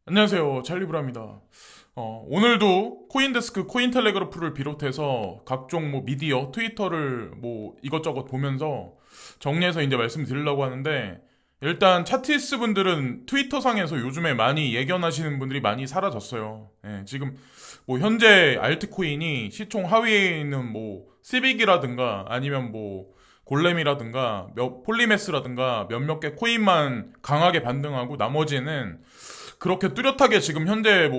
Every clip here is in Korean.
안녕하세요. 찰리브라입니다. 오늘도 코인데스크, 코인텔레그래프를 비롯해서 각종 미디어, 트위터를 이것저것 보면서 정리해서 이제 말씀드리려고 하는데, 일단 차티스 분들은 트위터 상에서 요즘에 많이 예견하시는 분들이 많이 사라졌어요. 예, 지금 현재 알트코인이 시총 하위에 있는 시빅이라든가 아니면 골렘이라든가 폴리메스라든가 몇몇 개 코인만 강하게 반등하고 나머지는 그렇게 뚜렷하게 지금 현재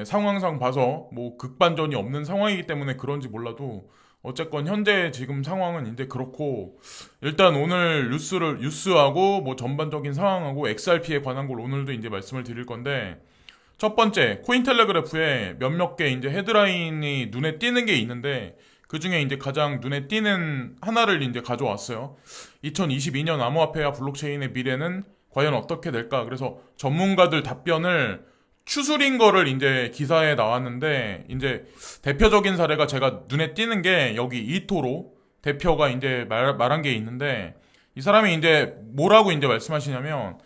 상황상 봐서 극반전이 없는 상황이기 때문에 그런지 몰라도 어쨌건 현재 지금 상황은 이제 그렇고, 일단 오늘 뉴스하고 전반적인 상황하고 XRP에 관한 걸 오늘도 이제 말씀을 드릴 건데, 첫 번째 코인텔레그래프에 몇몇 개 이제 헤드라인이 눈에 띄는 게 있는데, 그 중에 이제 가장 눈에 띄는 하나를 이제 가져왔어요. 2022년 암호화폐와 블록체인의 미래는 과연 어떻게 될까? 그래서 전문가들 답변을 추스린 거를 이제 기사에 나왔는데, 이제 대표적인 사례가 제가 눈에 띄는 게 여기 이토로 대표가 이제 말한 게 있는데, 이 사람이 이제 뭐라고 이제 말씀하시냐면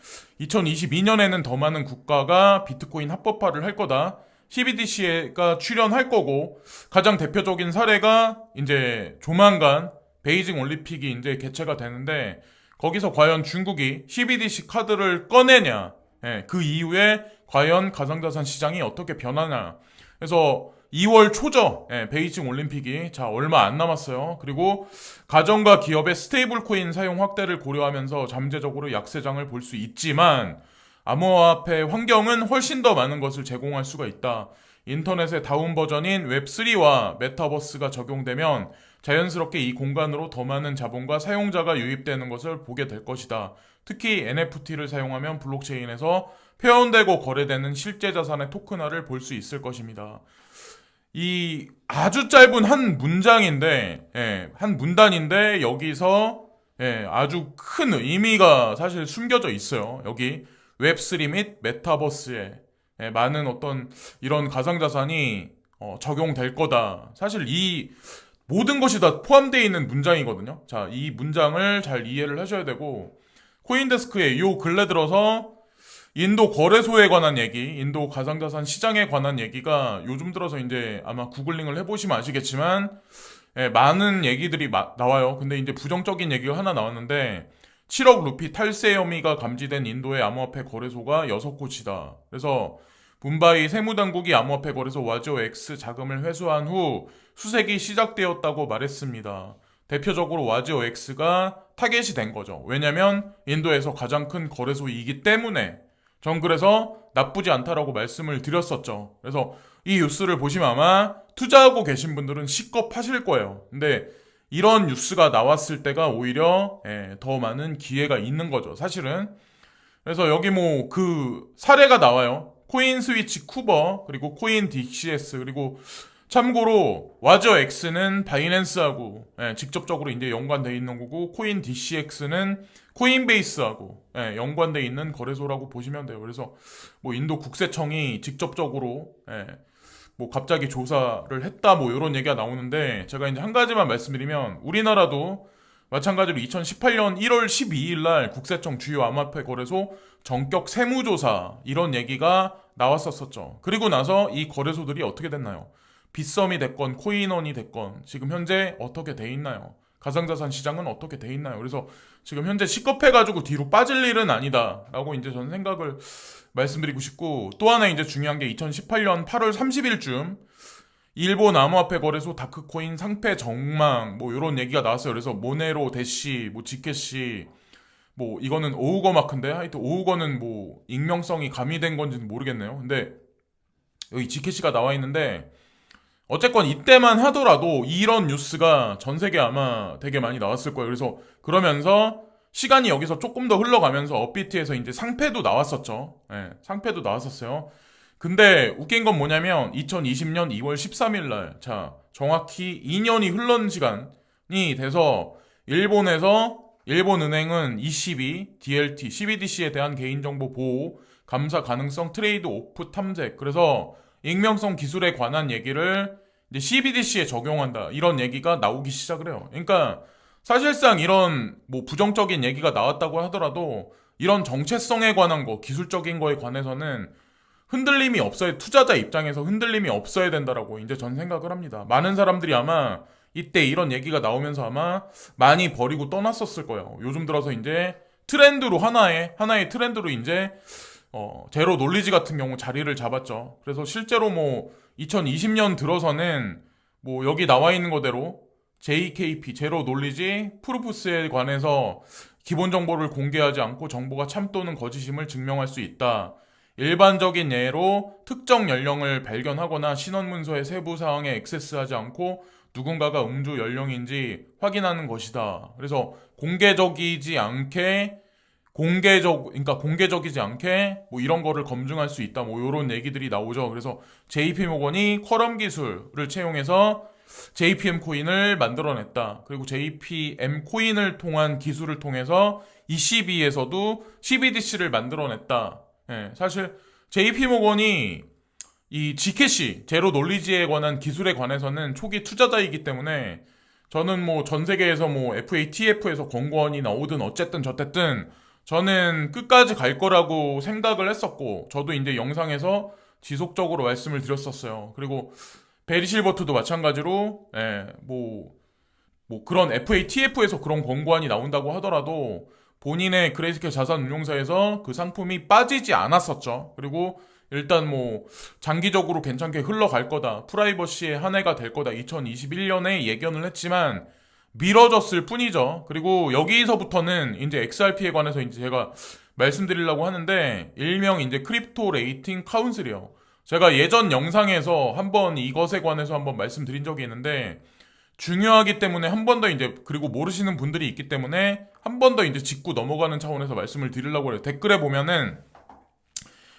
2022년에는 더 많은 국가가 비트코인 합법화를 할 거다. CBDC가 출연할 거고, 가장 대표적인 사례가 이제 조만간 베이징 올림픽이 이제 개최가 되는데, 거기서 과연 중국이 CBDC 카드를 꺼내냐, 예, 그 이후에 과연 가상자산 시장이 어떻게 변하냐. 그래서 2월 초죠. 예, 베이징 올림픽이 자 얼마 안 남았어요. 그리고 가정과 기업의 스테이블 코인 사용 확대를 고려하면서 잠재적으로 약세장을 볼 수 있지만, 암호화폐 환경은 훨씬 더 많은 것을 제공할 수가 있다. 인터넷의 다운 버전인 웹3와 메타버스가 적용되면 자연스럽게 이 공간으로 더 많은 자본과 사용자가 유입되는 것을 보게 될 것이다. 특히 NFT를 사용하면 블록체인에서 회원되고 거래되는 실제 자산의 토큰화를 볼 수 있을 것입니다. 이 아주 짧은 한 문장인데, 예, 한 문단인데 여기서 아주 큰 의미가 사실 숨겨져 있어요. 여기 웹3 및 메타버스에 많은 어떤 이런 가상자산이 적용될 거다. 사실 이 모든 것이 다 포함되어 있는 문장이거든요. 자, 이 문장을 잘 이해를 하셔야 되고, 코인데스크에 요 근래 들어서 인도 거래소에 관한 얘기, 인도 가상자산 시장에 관한 얘기가 요즘 들어서 이제 아마 구글링을 해보시면 아시겠지만, 많은 얘기들이 나와요. 근데 이제 부정적인 얘기가 하나 나왔는데, 7억 루피 탈세 혐의가 감지된 인도의 암호화폐 거래소가 6곳이다. 그래서 문바이 세무당국이 암호화폐 거래소 와지오 X 자금을 회수한 후 수색이 시작되었다고 말했습니다. 대표적으로 와지오 X가 타겟이 된 거죠. 왜냐면 인도에서 가장 큰 거래소이기 때문에. 전 그래서 나쁘지 않다라고 말씀을 드렸었죠. 그래서 이 뉴스를 보시면 아마 투자하고 계신 분들은 식겁하실 거예요. 근데 이런 뉴스가 나왔을 때가 오히려 더 많은 기회가 있는 거죠, 사실은. 그래서 여기 그 사례가 나와요. 코인 스위치 쿠버, 그리고 코인 DCS, 그리고 참고로 와저 X는 바이낸스하고 직접적으로 이제 연관돼 있는 거고, 코인 DCX는 코인베이스하고 연관돼 있는 거래소라고 보시면 돼요. 그래서 인도 국세청이 직접적으로 갑자기 조사를 했다 이런 얘기가 나오는데, 제가 이제 한 가지만 말씀드리면, 우리나라도 마찬가지로 2018년 1월 12일 날 국세청 주요 암호화폐 거래소 전격 세무조사 이런 얘기가 나왔었죠. 그리고 나서 이 거래소들이 어떻게 됐나요? 빗썸이 됐건 코인원이 됐건 지금 현재 어떻게 돼 있나요? 가상자산 시장은 어떻게 돼 있나요? 그래서 지금 현재 시급해가지고 뒤로 빠질 일은 아니다라고 이제 저는 생각을 말씀드리고 싶고, 또 하나 이제 중요한 게 2018년 8월 30일쯤 일본 암호화폐 거래소 다크코인 상패 정망 이런 얘기가 나왔어요. 그래서 모네로, 대시, 지켓시 이거는 오우거 마크인데, 하여튼 오우거는 익명성이 가미된 건지는 모르겠네요. 근데 여기 지켓시가 나와 있는데, 어쨌건 이때만 하더라도 이런 뉴스가 전 세계 아마 되게 많이 나왔을 거예요. 그래서 그러면서 시간이 여기서 조금 더 흘러가면서 업비트에서 이제 상패도 나왔었죠. 상패도 나왔었어요. 근데 웃긴 건 뭐냐면 2020년 2월 13일 날, 자, 정확히 2년이 흘른 시간이 돼서 일본에서 일본은행은 ECB, DLT, CBDC에 대한 개인정보 보호, 감사 가능성 트레이드 오프 탐색, 그래서 익명성 기술에 관한 얘기를 이제 CBDC에 적용한다, 이런 얘기가 나오기 시작을 해요. 그러니까 사실상 이런 부정적인 얘기가 나왔다고 하더라도 이런 정체성에 관한 거, 기술적인 거에 관해서는 흔들림이 없어야, 투자자 입장에서 흔들림이 없어야 된다라고 이제 전 생각을 합니다. 많은 사람들이 아마 이때 이런 얘기가 나오면서 아마 많이 버리고 떠났었을 거예요. 요즘 들어서 이제 트렌드로 하나의 트렌드로 이제 제로 놀리지 같은 경우 자리를 잡았죠. 그래서 실제로 뭐 2020년 들어서는 뭐 여기 나와 있는 거대로 JKP 제로 놀리지 프루프스에 관해서 기본 정보를 공개하지 않고 정보가 참 또는 거짓임을 증명할 수 있다. 일반적인 예로 특정 연령을 발견하거나 신원문서의 세부 사항에 액세스하지 않고 누군가가 음주 연령인지 확인하는 것이다. 그래서 그러니까 공개적이지 않게 뭐 이런 거를 검증할 수 있다. 뭐 이런 얘기들이 나오죠. 그래서 JP모건이 쿼럼 기술을 채용해서 JPM 코인을 만들어냈다. 그리고 JPM 코인을 통한 기술을 통해서 ECB에서도 CBDC를 만들어냈다. 예, 사실 JP모건이 이 G캐시, 제로 놀리지에 관한 기술에 관해서는 초기 투자자이기 때문에 저는 뭐 전 세계에서 뭐 FATF에서 권고안이 나오든 어쨌든 저쨌든 저는 끝까지 갈 거라고 생각을 했었고 저도 이제 영상에서 지속적으로 말씀을 드렸었어요. 그리고 베리 실버트도 마찬가지로 뭐 그런 FATF에서 그런 권고안이 나온다고 하더라도 본인의 그레이스케일 자산운용사에서 그 상품이 빠지지 않았었죠. 그리고 일단 뭐 장기적으로 괜찮게 흘러갈 거다. 프라이버시의 한 해가 될 거다. 2021년에 예견을 했지만 미뤄졌을 뿐이죠. 그리고 여기서부터는 이제 XRP에 관해서 이제 제가 말씀드리려고 하는데 일명 이제 크립토 레이팅 카운슬이요. 제가 예전 영상에서 한번 이것에 관해서 한번 말씀드린 적이 있는데 중요하기 때문에 한 번 더 이제 그리고 모르시는 분들이 있기 때문에 한 번 더 이제 짚고 넘어가는 차원에서 말씀을 드리려고 해요. 댓글에 보면은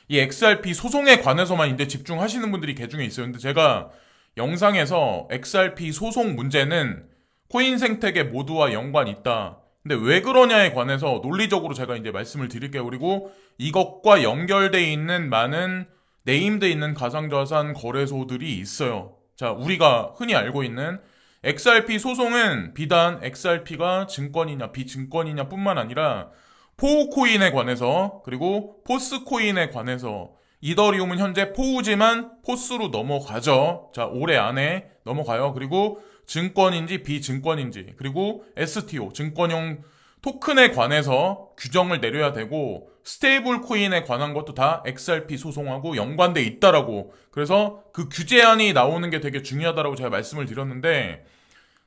이 XRP 소송에 관해서만 이제 집중하시는 분들이 개중에 있어요. 근데 제가 영상에서 XRP 소송 문제는 코인 생태계 모두와 연관이 있다. 근데 왜 그러냐에 관해서 논리적으로 제가 이제 말씀을 드릴게요. 그리고 이것과 연결돼 있는 많은 네임돼 있는 가상자산 거래소들이 있어요. 자, 우리가 흔히 알고 있는 XRP 소송은 비단 XRP가 증권이냐 비증권이냐 뿐만 아니라 포우코인에 관해서 그리고 포스코인에 관해서 이더리움은 현재 포우지만 포스로 넘어가죠. 자, 올해 안에 넘어가요. 그리고 증권인지 비증권인지 그리고 STO 증권용 토큰에 관해서 규정을 내려야 되고 스테이블 코인에 관한 것도 다 XRP 소송하고 연관돼 있다라고. 그래서 그 규제안이 나오는 게 되게 중요하다라고 제가 말씀을 드렸는데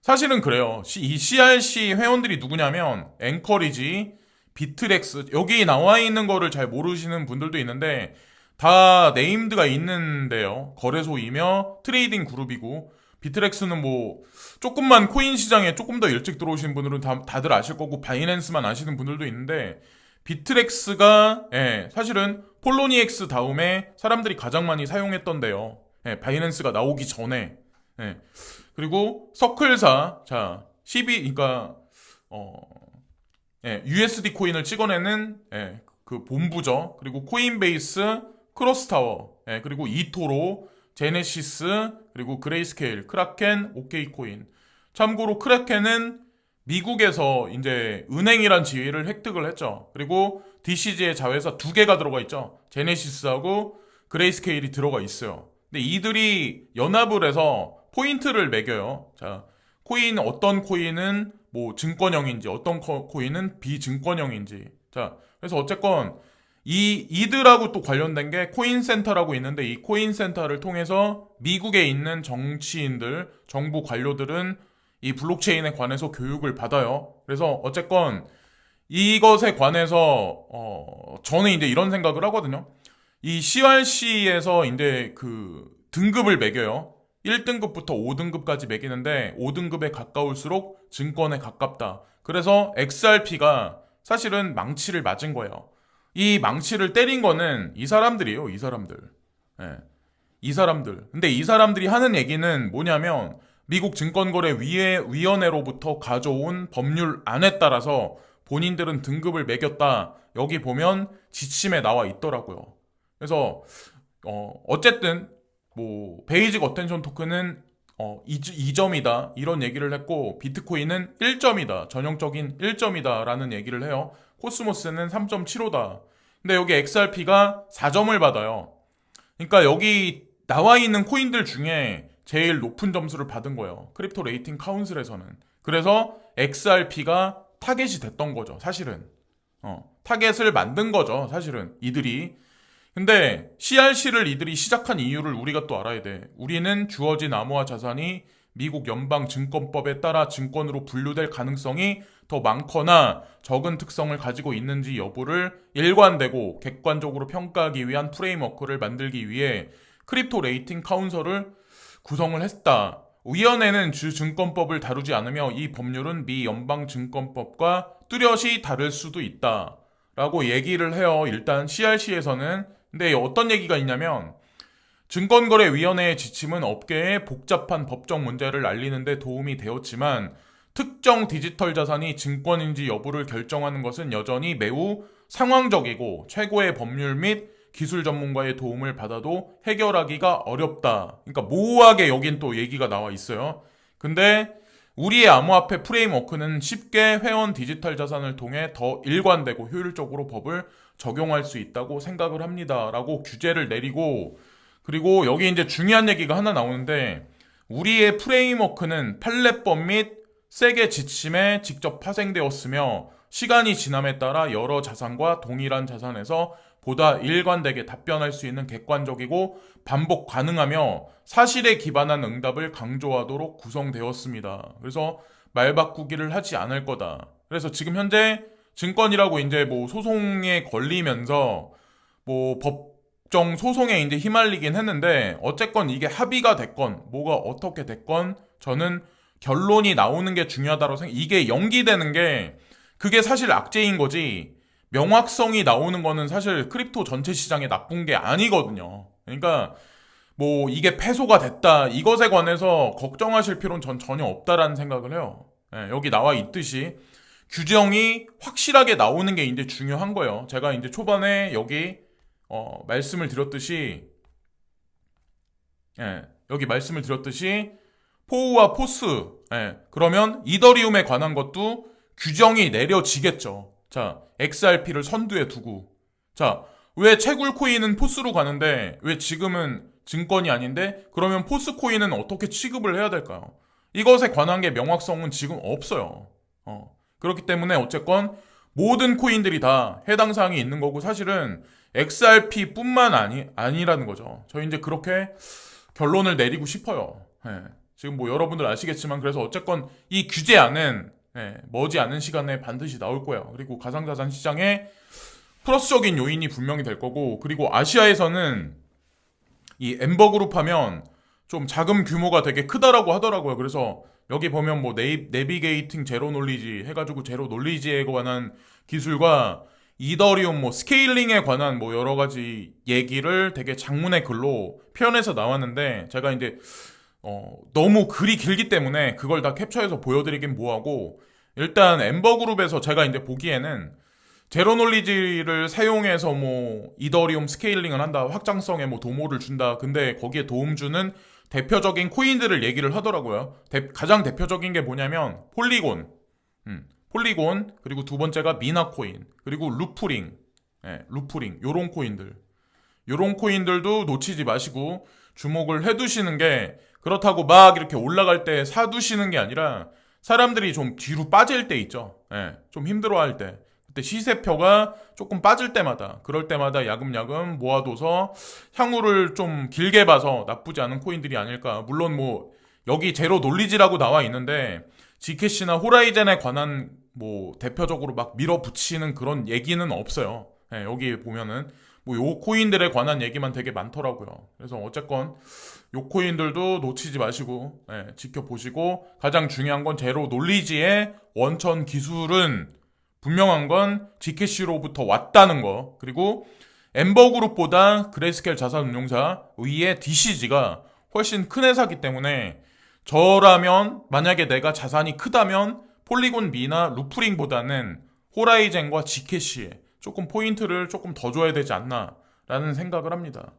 사실은 그래요. 이 CRC 회원들이 누구냐면 앵커리지, 비트렉스 여기 나와 있는 거를 잘 모르시는 분들도 있는데 다 네임드가 있는데요. 거래소이며 트레이딩 그룹이고 비트렉스는 뭐 조금만 코인 시장에 조금 더 일찍 들어오신 분들은 다들 아실 거고 바이낸스만 아시는 분들도 있는데 비트렉스가 사실은 폴로니엑스 다음에 사람들이 가장 많이 사용했던데요. 바이낸스가 나오기 전에. 그리고 서클사 자 12 그러니까 USD 코인을 찍어내는 그 본부죠. 그리고 코인베이스, 크로스타워, 그리고 이토로, 제네시스, 그리고 그레이스케일, 크라켄, 오케이코인. 참고로 크라켄은 미국에서 이제 은행이란 지위를 획득을 했죠. 그리고 DCG의 자회사 두 개가 들어가 있죠. 제네시스하고 그레이스케일이 들어가 있어요. 근데 이들이 연합을 해서 포인트를 매겨요. 자, 어떤 코인은 뭐 증권형인지 어떤 코인은 비증권형인지. 자, 그래서 어쨌건 이들하고 또 관련된 게 코인센터라고 있는데 이 코인센터를 통해서 미국에 있는 정치인들, 정부 관료들은 이 블록체인에 관해서 교육을 받아요. 그래서 어쨌건 이것에 관해서 저는 이제 이런 생각을 하거든요. 이 CRC에서 이제 그 등급을 매겨요. 1등급부터 5등급까지 매기는데 5등급에 가까울수록 증권에 가깝다. 그래서 XRP가 사실은 망치를 맞은 거예요. 이 망치를 때린 거는 이 사람들이에요. 이 사람들. 이 사람들. 근데 이 사람들이 하는 얘기는 뭐냐면 미국 증권거래위원회로부터 가져온 법률안에 따라서 본인들은 등급을 매겼다. 여기 보면 지침에 나와 있더라고요. 그래서 어쨌든 뭐 베이직 어텐션 토큰은 2점이다 이런 얘기를 했고 비트코인은 1점이다 전형적인 1점이다 라는 얘기를 해요. 코스모스는 3.75다. 근데 여기 XRP가 4점을 받아요. 그러니까 여기 나와 있는 코인들 중에 제일 높은 점수를 받은 거예요. 크립토 레이팅 카운슬에서는. 그래서 XRP가 타겟이 됐던 거죠, 사실은. 타겟을 만든 거죠, 사실은. 이들이. 근데 CRC를 이들이 시작한 이유를 우리가 또 알아야 돼. 우리는 주어진 암호화 자산이 미국 연방증권법에 따라 증권으로 분류될 가능성이 더 많거나 적은 특성을 가지고 있는지 여부를 일관되고 객관적으로 평가하기 위한 프레임워크를 만들기 위해 크립토 레이팅 카운서를 구성을 했다. 위원회는 주 증권법을 다루지 않으며 이 법률은 미 연방증권법과 뚜렷이 다를 수도 있다. 라고 얘기를 해요. 일단 CRC에서는. 근데 어떤 얘기가 있냐면 증권거래위원회의 지침은 업계의 복잡한 법적 문제를 알리는 데 도움이 되었지만 특정 디지털 자산이 증권인지 여부를 결정하는 것은 여전히 매우 상황적이고 최고의 법률 및 기술 전문가의 도움을 받아도 해결하기가 어렵다. 그러니까 모호하게 여긴 또 얘기가 나와 있어요. 근데 우리의 암호화폐 프레임워크는 쉽게 회원 디지털 자산을 통해 더 일관되고 효율적으로 법을 적용할 수 있다고 생각을 합니다. 라고 규제를 내리고, 그리고 여기 이제 중요한 얘기가 하나 나오는데 우리의 프레임워크는 판례법 및 세계 지침에 직접 파생되었으며 시간이 지남에 따라 여러 자산과 동일한 자산에서 보다 일관되게 답변할 수 있는 객관적이고 반복 가능하며 사실에 기반한 응답을 강조하도록 구성되었습니다. 그래서 말 바꾸기를 하지 않을 거다. 그래서 지금 현재 증권이라고 이제 뭐 소송에 걸리면서 뭐 법정 소송에 이제 휘말리긴 했는데 어쨌건 이게 합의가 됐건 뭐가 어떻게 됐건 저는 결론이 나오는 게 중요하다고 생각. 이게 연기되는 게 그게 사실 악재인 거지. 명확성이 나오는 거는 사실 크립토 전체 시장에 나쁜 게 아니거든요. 그러니까 뭐 이게 패소가 됐다 이것에 관해서 걱정하실 필요는 전 전혀 없다라는 생각을 해요. 여기 나와 있듯이 규정이 확실하게 나오는 게 이제 중요한 거예요. 제가 이제 초반에 여기 말씀을 드렸듯이 여기 말씀을 드렸듯이 포우와 포스 그러면 이더리움에 관한 것도 규정이 내려지겠죠. 자, XRP를 선두에 두고 자, 왜 채굴 코인은 포스로 가는데 왜 지금은 증권이 아닌데 그러면 포스 코인은 어떻게 취급을 해야 될까요? 이것에 관한 게 명확성은 지금 없어요. 그렇기 때문에 어쨌건 모든 코인들이 다 해당 사항이 있는 거고 사실은 XRP뿐만 아니라는 거죠. 저희 이제 그렇게 결론을 내리고 싶어요. 지금 뭐 여러분들 아시겠지만 그래서 어쨌건 이 규제안은 머지않은 시간에 반드시 나올 거예요. 그리고 가상자산 시장에 플러스적인 요인이 분명히 될 거고 그리고 아시아에서는 이 엠버그룹 하면 좀 자금 규모가 되게 크다라고 하더라고요. 그래서 여기 보면 뭐 내비게이팅 제로 놀리지 해가지고 제로 놀리지에 관한 기술과 이더리움 뭐 스케일링에 관한 뭐 여러 가지 얘기를 되게 장문의 글로 표현해서 나왔는데 제가 이제 너무 글이 길기 때문에 그걸 다 캡처해서 보여드리긴 뭐하고 일단 엠버그룹에서 제가 이제 보기에는 제로 놀리지를 사용해서 뭐 이더리움 스케일링을 한다 확장성에 뭐 도모를 준다 근데 거기에 도움 주는 대표적인 코인들을 얘기를 하더라고요. 가장 대표적인 게 뭐냐면 폴리곤 그리고 두 번째가 미나코인 그리고 루프링 요런 코인들 요런 코인들도 놓치지 마시고 주목을 해두시는 게 그렇다고 막 이렇게 올라갈 때 사두시는 게 아니라 사람들이 좀 뒤로 빠질 때 있죠. 좀 힘들어할 때 그때 시세표가 조금 빠질 때마다 그럴 때마다 야금야금 모아둬서 향후를 좀 길게 봐서 나쁘지 않은 코인들이 아닐까. 물론 뭐 여기 제로 놀리지라고 나와 있는데 지캐시나 호라이젠에 관한 뭐 대표적으로 막 밀어붙이는 그런 얘기는 없어요. 여기 보면은 뭐 요 코인들에 관한 얘기만 되게 많더라고요. 그래서 어쨌건 요 코인들도 놓치지 마시고 지켜보시고 가장 중요한 건 제로 놀리지의 원천 기술은 분명한 건 지캐시로부터 왔다는 거 그리고 엠버그룹보다 그레이스케일 자산운용사 위의 DCG가 훨씬 큰 회사기 때문에 저라면 만약에 내가 자산이 크다면 폴리곤 미나 루프링보다는 호라이젠과 지캐시에 조금 포인트를 조금 더 줘야 되지 않나 라는 생각을 합니다.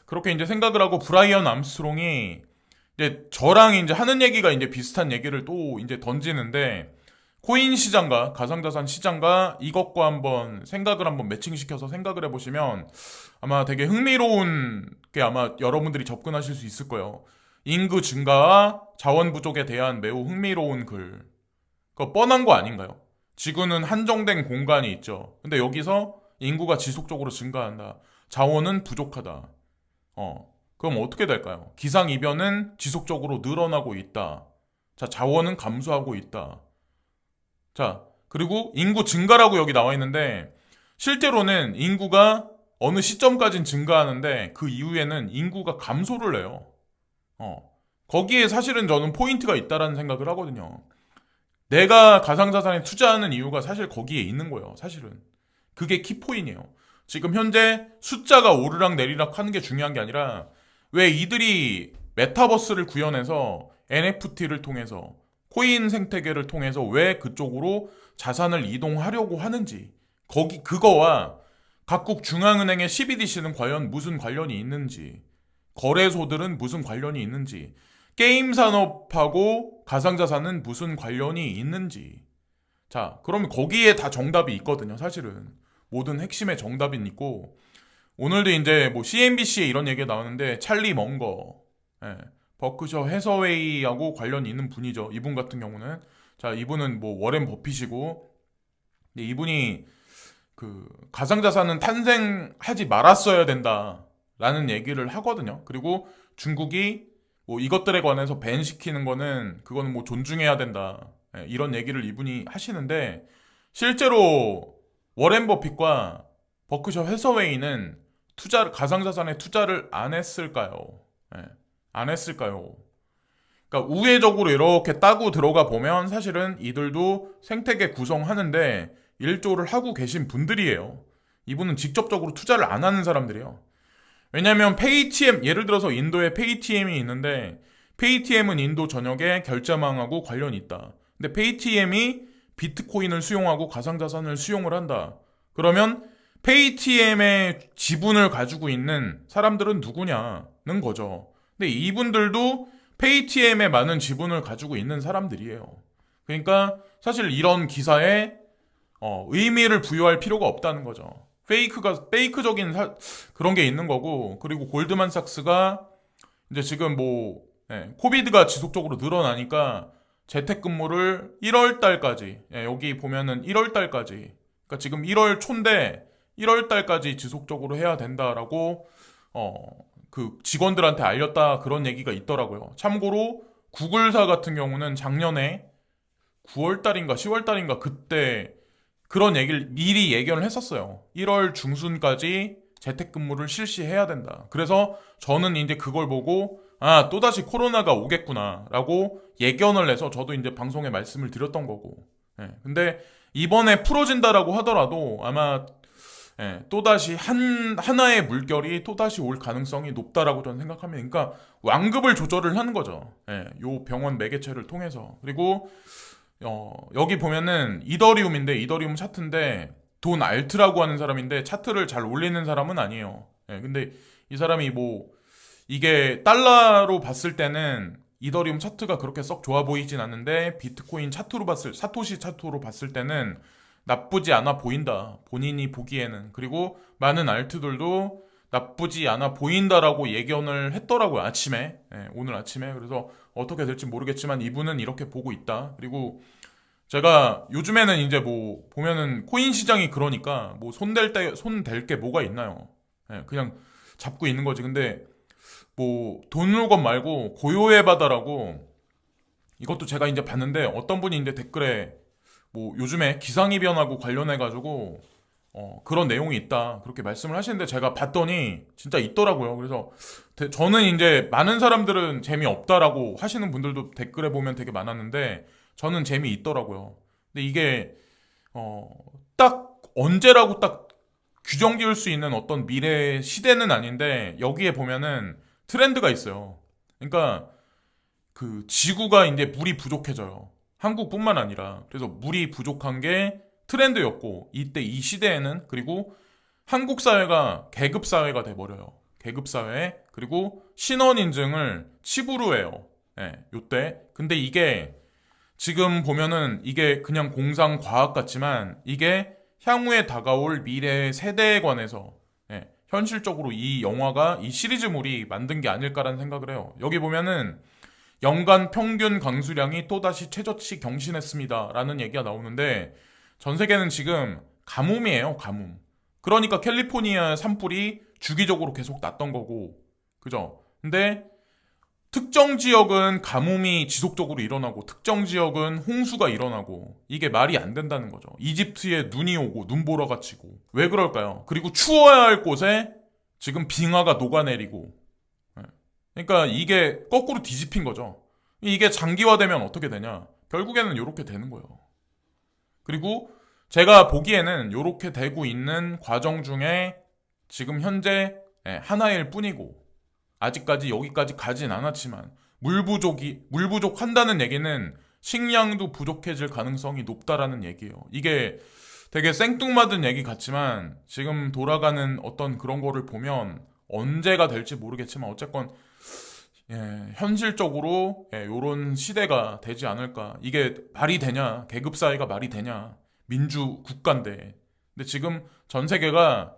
그렇게 이제 생각을 하고 브라이언 암스트롱이 이제 저랑 이제 하는 얘기가 이제 비슷한 얘기를 또 이제 던지는데 코인 시장과 가상자산 시장과 이것과 한번 생각을 한번 매칭시켜서 생각을 해보시면 아마 되게 흥미로운 게 아마 여러분들이 접근하실 수 있을 거예요. 인구 증가와 자원 부족에 대한 매우 흥미로운 글. 그거 뻔한 거 아닌가요? 지구는 한정된 공간이 있죠. 근데 여기서 인구가 지속적으로 증가한다. 자원은 부족하다. 그럼 어떻게 될까요? 기상이변은 지속적으로 늘어나고 있다. 자, 자원은 감소하고 있다. 자, 그리고 인구 증가라고 여기 나와 있는데, 실제로는 인구가 어느 시점까진 증가하는데, 그 이후에는 인구가 감소를 해요. 어. 거기에 사실은 저는 포인트가 있다라는 생각을 하거든요. 내가 가상자산에 투자하는 이유가 사실 거기에 있는 거예요, 사실은. 그게 키포인이에요. 지금 현재 숫자가 오르락 내리락 하는 게 중요한 게 아니라, 왜 이들이 메타버스를 구현해서 NFT를 통해서 코인 생태계를 통해서 왜 그쪽으로 자산을 이동하려고 하는지 그거와 각국 중앙은행의 CBDC는 과연 무슨 관련이 있는지 거래소들은 무슨 관련이 있는지 게임 산업하고 가상자산은 무슨 관련이 있는지 자 그러면 거기에 다 정답이 있거든요 사실은 모든 핵심의 정답이 있고 오늘도 이제 뭐 CNBC에 이런 얘기가 나오는데 찰리 멍거 예, 버크셔 해서웨이하고 관련이 있는 분이죠. 이분 같은 경우는 자 이분은 뭐 워렌 버핏이고 근데 이분이 그 가상자산은 탄생하지 말았어야 된다라는 얘기를 하거든요. 그리고 중국이 뭐 이것들에 관해서 밴시키는 거는 그거는 뭐 존중해야 된다 이런 얘기를 이분이 하시는데 실제로 워렌 버핏과 버크셔 해서웨이는 가상자산에 투자를 안 했을까요? 예, 안 했을까요? 그러니까 우회적으로 이렇게 따고 들어가 보면 사실은 이들도 생태계 구성하는데 일조를 하고 계신 분들이에요. 이분은 직접적으로 투자를 안 하는 사람들이에요. 왜냐하면 페이티엠 예를 들어서 인도에 페이티엠이 있는데 페이티엠은 인도 전역에 결제망하고 관련이 있다. 근데 페이티엠이 비트코인을 수용하고 가상자산을 수용을 한다. 그러면 페이티엠의 지분을 가지고 있는 사람들은 누구냐는 거죠. 근데 이분들도 페이티엠의 많은 지분을 가지고 있는 사람들이에요. 그러니까 사실 이런 기사에 의미를 부여할 필요가 없다는 거죠. 페이크적인 그런 게 있는 거고, 그리고 골드만삭스가 이제 지금 뭐, 코비드가 지속적으로 늘어나니까 재택근무를 1월 달까지, 여기 보면은 1월 달까지, 그러니까 지금 1월 초인데 1월 달까지 지속적으로 해야 된다라고, 그 직원들한테 알렸다 그런 얘기가 있더라고요. 참고로 구글사 같은 경우는 작년에 9월 달인가 10월 달인가 그때 그런 얘기를 미리 예견을 했었어요. 1월 중순까지 재택근무를 실시해야 된다. 그래서 저는 이제 그걸 보고 또다시 코로나가 오겠구나라고 예견을 해서 저도 이제 방송에 말씀을 드렸던 거고. 근데 이번에 풀어진다라고 하더라도 아마 또다시 하나의 물결이 또다시 올 가능성이 높다라고 저는 생각합니다. 그러니까 완급을 조절을 하는 거죠. 요 병원 매개체를 통해서. 그리고 여기 보면은 이더리움인데 이더리움 차트인데 돈 알트라고 하는 사람인데 차트를 잘 올리는 사람은 아니에요. 근데 이 사람이 뭐 이게 달러로 봤을 때는 이더리움 차트가 그렇게 썩 좋아 보이진 않는데 비트코인 사토시 차트로 봤을 때는 나쁘지 않아 보인다. 본인이 보기에는. 그리고 많은 알트들도 나쁘지 않아 보인다라고 예견을 했더라고요. 아침에. 오늘 아침에. 그래서 어떻게 될지 모르겠지만 이분은 이렇게 보고 있다. 그리고 제가 요즘에는 이제 뭐 보면은 코인 시장이 그러니까 뭐 손댈 게 뭐가 있나요? 그냥 잡고 있는 거지. 근데 뭐 돈 물건 말고 고요의 바다라고 이것도 제가 이제 봤는데 어떤 분이 이제 댓글에 뭐 요즘에 기상이변하고 관련해가지고 그런 내용이 있다 그렇게 말씀을 하시는데 제가 봤더니 진짜 있더라고요. 그래서 저는 이제 많은 사람들은 재미없다라고 하시는 분들도 댓글에 보면 되게 많았는데 저는 재미있더라고요. 근데 이게 딱 언제라고 딱 규정 지을 수 있는 어떤 미래 시대는 아닌데 여기에 보면은 트렌드가 있어요. 그러니까 그 지구가 이제 물이 부족해져요. 한국뿐만 아니라 그래서 물이 부족한 게 트렌드였고 이때 이 시대에는 그리고 한국 사회가 계급 사회가 돼버려요. 계급 사회 그리고 신원 인증을 칩으로 해요. 요때 근데 이게 지금 보면은 이게 그냥 공상과학 같지만 이게 향후에 다가올 미래의 세대에 관해서 현실적으로 이 영화가 이 시리즈물이 만든 게 아닐까라는 생각을 해요. 여기 보면은 연간 평균 강수량이 또다시 최저치 경신했습니다라는 얘기가 나오는데 전 세계는 지금 가뭄이에요, 가뭄. 그러니까 캘리포니아 산불이 주기적으로 계속 났던 거고, 그죠? 근데 특정 지역은 가뭄이 지속적으로 일어나고 특정 지역은 홍수가 일어나고 이게 말이 안 된다는 거죠. 이집트에 눈이 오고 눈보라가 치고 왜 그럴까요? 그리고 추워야 할 곳에 지금 빙하가 녹아내리고 그러니까 이게 거꾸로 뒤집힌 거죠. 이게 장기화되면 어떻게 되냐? 결국에는 이렇게 되는 거예요. 그리고 제가 보기에는 이렇게 되고 있는 과정 중에 지금 현재 하나일 뿐이고 아직까지 여기까지 가진 않았지만 물 부족한다는 얘기는 식량도 부족해질 가능성이 높다라는 얘기예요. 이게 되게 생뚱맞은 얘기 같지만 지금 돌아가는 어떤 그런 거를 보면 언제가 될지 모르겠지만 어쨌건 현실적으로 요런 시대가 되지 않을까. 이게 말이 되냐? 계급 사회가 말이 되냐? 민주 국가인데. 근데 지금 전 세계가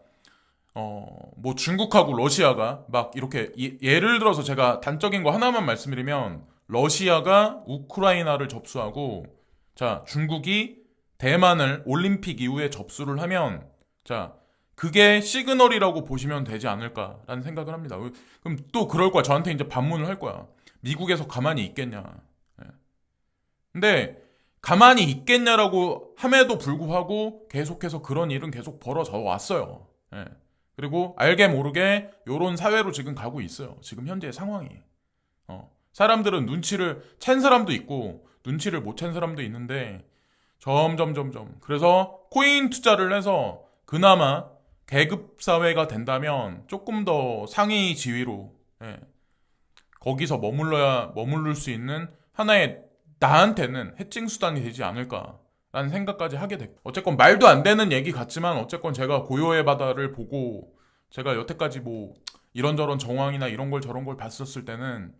뭐 중국하고 러시아가 막 이렇게 예를 들어서 제가 단적인 거 하나만 말씀드리면 러시아가 우크라이나를 접수하고 자, 중국이 대만을 올림픽 이후에 접수를 하면 자, 그게 시그널이라고 보시면 되지 않을까라는 생각을 합니다. 그럼 또 그럴 거야. 저한테 이제 반문을 할 거야. 미국에서 가만히 있겠냐. 근데 가만히 있겠냐라고 함에도 불구하고 계속해서 그런 일은 계속 벌어져 왔어요. 그리고 알게 모르게 요런 사회로 지금 가고 있어요. 지금 현재의 상황이. 사람들은 눈치를 챈 사람도 있고 눈치를 못 챈 사람도 있는데 점점. 그래서 코인 투자를 해서 그나마 계급 사회가 된다면 조금 더 상위 지위로 거기서 머무를 수 있는 하나의 나한테는 해칭 수단이 되지 않을까라는 생각까지 하게 됐고 어쨌건 말도 안 되는 얘기 같지만 어쨌건 제가 고요의 바다를 보고 제가 여태까지 뭐 이런저런 정황이나 이런 걸 저런 걸 봤었을 때는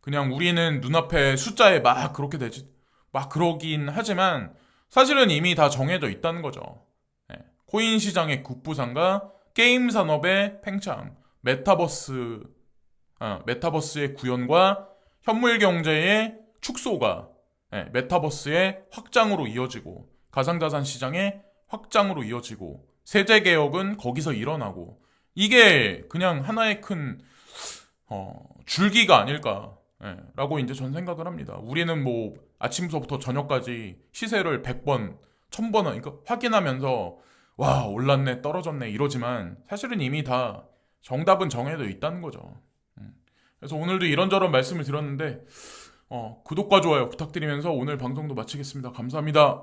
그냥 우리는 눈앞에 숫자에 막 그렇게 되지 막 그러긴 하지만 사실은 이미 다 정해져 있다는 거죠. 코인 시장의 급부상과 게임 산업의 팽창, 메타버스의 구현과 현물 경제의 축소가 메타버스의 확장으로 이어지고 가상자산 시장의 확장으로 이어지고 세제 개혁은 거기서 일어나고 이게 그냥 하나의 큰 줄기가 아닐까라고 이제 전 생각을 합니다. 우리는 뭐 아침서부터 저녁까지 시세를 100번, 1000번 그러니까 확인하면서 와 올랐네 떨어졌네 이러지만 사실은 이미 다 정답은 정해져 있다는 거죠. 그래서 오늘도 이런저런 말씀을 드렸는데 구독과 좋아요 부탁드리면서 오늘 방송도 마치겠습니다. 감사합니다.